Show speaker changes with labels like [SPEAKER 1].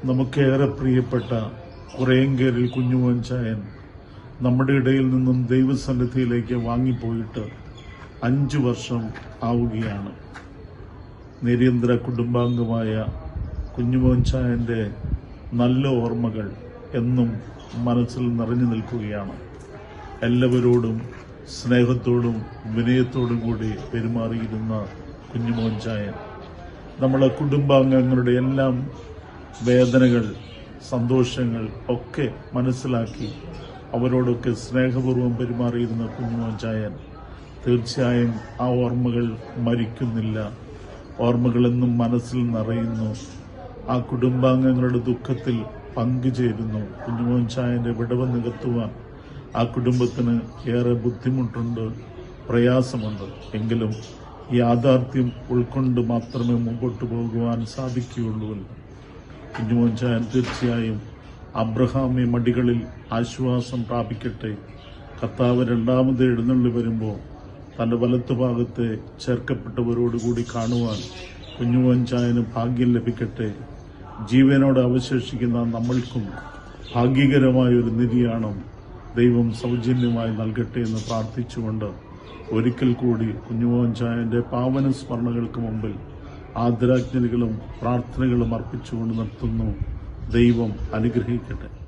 [SPEAKER 1] നമുക്കേറെ പ്രിയപ്പെട്ട കുറേങ്കേരിൽ കുഞ്ഞുമോൻ ചായൻ നമ്മുടെ ഇടയിൽ നിന്നും ദൈവസന്നിധിയിലേക്ക് വാങ്ങിപ്പോയിട്ട് 5 വർഷം ആവുകയാണ്. നിരന്തര കുടുംബാംഗമായ കുഞ്ഞുമോൻ ചായന്റെ നല്ല ഓർമ്മകൾ എന്നും മനസ്സിൽ നിറഞ്ഞു നിൽക്കുകയാണ്. എല്ലാവരോടും സ്നേഹത്തോടും വിനയത്തോടും കൂടി പെരുമാറിയിരുന്ന കുഞ്ഞുമോൻ ചായൻ നമ്മളെ കുടുംബാംഗങ്ങളുടെ എല്ലാം വേദനകൾ, സന്തോഷങ്ങൾ ഒക്കെ മനസ്സിലാക്കി അവരോടൊക്കെ സ്നേഹപൂർവ്വം പെരുമാറിയിരുന്ന കുഞ്ഞുമോൻ ചായൻ തീർച്ചയായും ആ ഓർമ്മകൾ മരിക്കുന്നില്ല. ഓർമ്മകളെന്നും മനസ്സിൽ നിറയുന്നു. ആ കുടുംബാംഗങ്ങളുടെ ദുഃഖത്തിൽ പങ്കുചേരുന്നു. കുഞ്ഞുമോൻ ചായന്റെ വിടവ് നികത്തുവാൻ ആ കുടുംബത്തിന് ഏറെ ബുദ്ധിമുട്ടുണ്ട്, പ്രയാസമുണ്ട്. എങ്കിലും യാഥാർത്ഥ്യം ഉൾക്കൊണ്ട് മാത്രമേ മുമ്പോട്ട് പോകുവാൻ സാധിക്കുകയുള്ളൂവല്ലോ. കുഞ്ഞുമോൻ ചായൻ തീർച്ചയായും അബ്രഹാമി മടികളിൽ ആശ്വാസം പ്രാപിക്കട്ടെ. കർത്താവ് രണ്ടാമത് എഴുന്നള്ളി വരുമ്പോൾ തന്റെ വലത്തുഭാഗത്തെ ചേർക്കപ്പെട്ടവരോടുകൂടി കാണുവാൻ കുഞ്ഞുമോൻ ചായന് ഭാഗ്യം ലഭിക്കട്ടെ. ജീവനോട് അവശേഷിക്കുന്ന നമ്മൾക്കും ഭാഗ്യകരമായൊരു നിര്യാണം ദൈവം സൗജന്യമായി നൽകട്ടെ എന്ന് പ്രാർത്ഥിച്ചുകൊണ്ട് ഒരിക്കൽ കൂടി കുഞ്ഞുമോൻ ചായന്റെ പാവന സ്മരണകൾക്ക് മുമ്പിൽ ആദരാജ്ഞലികളും പ്രാർത്ഥനകളും അർപ്പിച്ചുകൊണ്ട് നിർത്തുന്നു. ദൈവം അനുഗ്രഹിക്കട്ടെ.